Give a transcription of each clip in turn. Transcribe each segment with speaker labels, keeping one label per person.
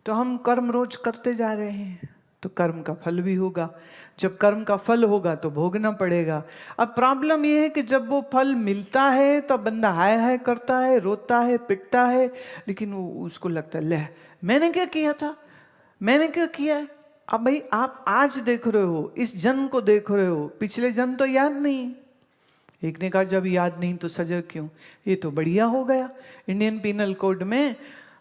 Speaker 1: तो हम कर्म रोज करते जा रहे हैं, तो कर्म का फल भी होगा। जब कर्म का फल होगा तो भोगना पड़ेगा। अब प्रॉब्लम यह है कि जब वो फल मिलता है तो बंदा हाय हाय करता है, रोता है, पिटता है, लेकिन वो उसको लगता है ले मैंने क्या किया था, मैंने क्या किया है। अब भाई आप आज देख रहे हो, इस जन्म को देख रहे हो, पिछले जन्म तो याद नहीं। एक ने कहा जब याद नहीं तो सजा क्यों, ये तो बढ़िया हो गया। इंडियन पिनल कोड में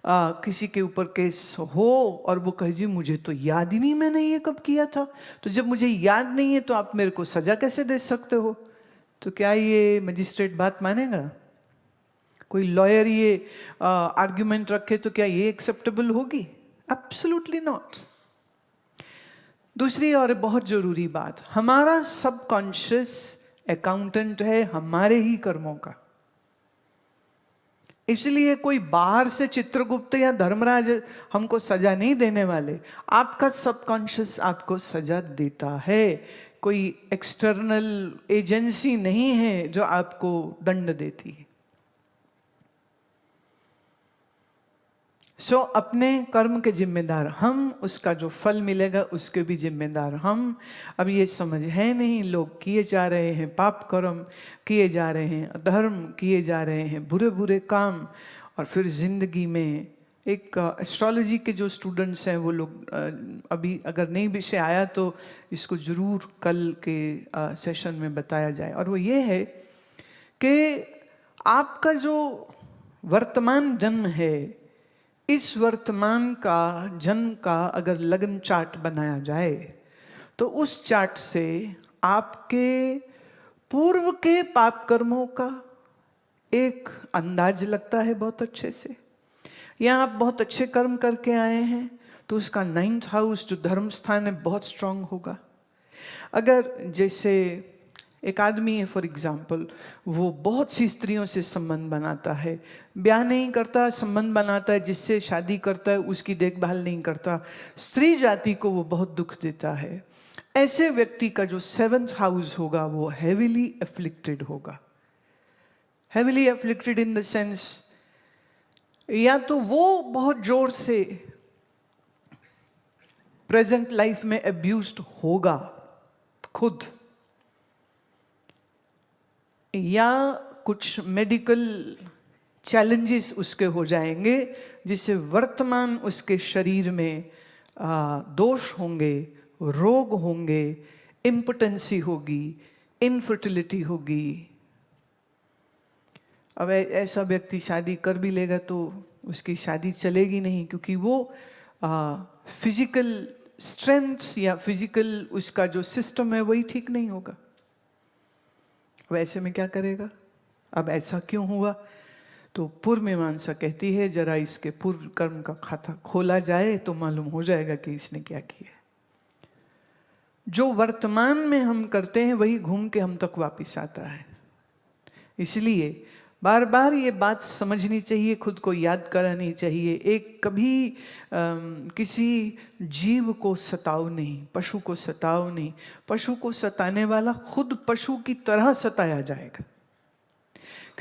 Speaker 1: किसी के ऊपर केस हो और वो कहे जी मुझे तो याद ही नहीं मैंने ये कब किया था, तो जब मुझे याद नहीं है तो आप मेरे को सजा कैसे दे सकते हो। तो क्या ये मजिस्ट्रेट बात मानेगा? कोई लॉयर ये आर्ग्यूमेंट रखे तो क्या ये एक्सेप्टेबल होगी? Absolutely not. दूसरी और बहुत जरूरी बात, हमारा सबकॉन्शियस अकाउंटेंट है हमारे ही कर्मों का। इसलिए कोई बाहर से चित्रगुप्त या धर्मराज हमको सजा नहीं देने वाले, आपका सबकॉन्शियस आपको सजा देता है। कोई एक्सटर्नल एजेंसी नहीं है जो आपको दंड देती है। अपने कर्म के जिम्मेदार हम, उसका जो फल मिलेगा उसके भी जिम्मेदार हम। अब ये समझ है नहीं, लोग किए जा रहे हैं पाप कर्म, किए जा रहे हैं अधर्म, किए जा रहे हैं बुरे बुरे काम, और फिर जिंदगी में एक एस्ट्रोलॉजी के जो स्टूडेंट्स हैं वो लोग अभी अगर नई विषय आया तो इसको जरूर कल के सेशन में बताया जाए, और वो ये है कि आपका जो वर्तमान जन्म है, इस वर्तमान का जन्म का अगर लग्न चार्ट बनाया जाए तो उस चार्ट से आपके पूर्व के पाप कर्मों का एक अंदाज लगता है बहुत अच्छे से। या आप बहुत अच्छे कर्म करके आए हैं तो उसका 9th हाउस जो धर्म स्थान है बहुत स्ट्रांग होगा। अगर जैसे एक आदमी है फॉर एग्जाम्पल, वो बहुत सी स्त्रियों से संबंध बनाता है, ब्याह नहीं करता, संबंध बनाता है, जिससे शादी करता है उसकी देखभाल नहीं करता, स्त्री जाति को वो बहुत दुख देता है, ऐसे व्यक्ति का जो 7th हाउस होगा वो हेविली एफ्लिक्टेड होगा। Heavily afflicted in the sense, या तो वो बहुत जोर से प्रेजेंट लाइफ में अब्यूज्ड होगा खुद, या कुछ मेडिकल चैलेंजेस उसके हो जाएंगे जिससे वर्तमान उसके शरीर में दोष होंगे, रोग होंगे, इम्पोटेंसी होगी, इनफर्टिलिटी होगी। अब ऐसा व्यक्ति शादी कर भी लेगा तो उसकी शादी चलेगी नहीं, क्योंकि वो फिजिकल स्ट्रेंथ या फिजिकल उसका जो सिस्टम है वही ठीक नहीं होगा। अब ऐसे में क्या करेगा? अब ऐसा क्यों हुआ? तो पूर्व मीमांसा कहती है जरा इसके पूर्व कर्म का खाता खोला जाए तो मालूम हो जाएगा कि इसने क्या किया। जो वर्तमान में हम करते हैं वही घूम के हम तक वापिस आता है। इसलिए बार बार ये बात समझनी चाहिए, खुद को याद करानी चाहिए। एक कभी किसी जीव को सताओ नहीं, पशु को सताओ नहीं। पशु को सताने वाला खुद पशु की तरह सताया जाएगा।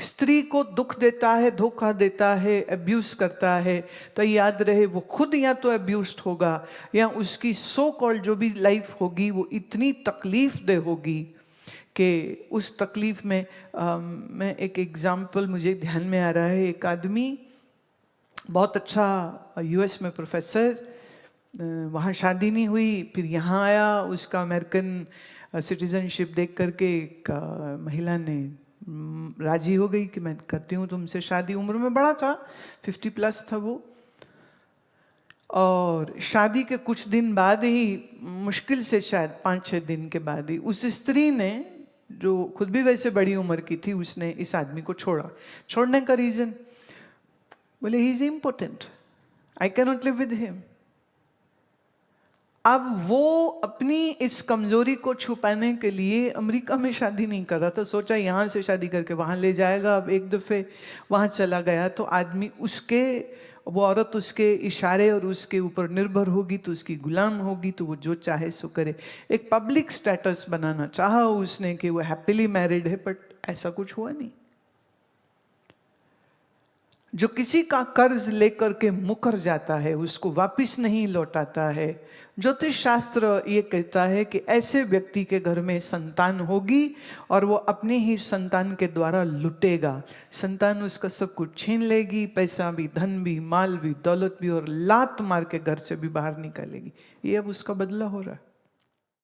Speaker 1: स्त्री को दुख देता है, धोखा देता है, अब्यूज करता है, तो याद रहे वो खुद या तो अब्यूज्ड होगा या उसकी सो कॉल्ड जो भी लाइफ होगी वो इतनी तकलीफ दे होगी कि उस तकलीफ में मैं एक एग्जाम्पल मुझे ध्यान में आ रहा है। एक आदमी बहुत अच्छा यूएस में प्रोफेसर, वहाँ शादी नहीं हुई, फिर यहाँ आया, उसका अमेरिकन सिटीजनशिप देख करके एक महिला ने राजी हो गई कि मैं करती हूँ तुमसे शादी। उम्र में बड़ा था, 50+ था वो, और शादी के कुछ दिन बाद ही, मुश्किल से शायद 5-6 दिन के बाद ही, उस स्त्री ने जो खुद भी वैसे बड़ी उम्र की थी उसने इस आदमी को छोड़ा। छोड़ने का रीजन बोले he is important, I can not live with him. अब वो अपनी इस कमजोरी को छुपाने के लिए अमेरिका में शादी नहीं कर रहा था, सोचा यहाँ से शादी करके वहाँ ले जाएगा। अब एक दफ़े वहाँ चला गया तो आदमी उसके, वो औरत उसके इशारे और उसके ऊपर निर्भर होगी तो उसकी गुलाम होगी, तो वो जो चाहे सो करे। एक पब्लिक स्टेटस बनाना चाहा उसने कि वो हैप्पीली मैरिड है, बट ऐसा कुछ हुआ नहीं। जो किसी का कर्ज लेकर के मुकर जाता है, उसको वापस नहीं लौटाता है, ज्योतिष शास्त्र ये कहता है कि ऐसे व्यक्ति के घर में संतान होगी और वो अपने ही संतान के द्वारा लुटेगा। संतान उसका सब कुछ छीन लेगी, पैसा भी, धन भी, माल भी, दौलत भी, और लात मार के घर से भी बाहर निकालेगी। ये अब उसका बदला हो रहा है।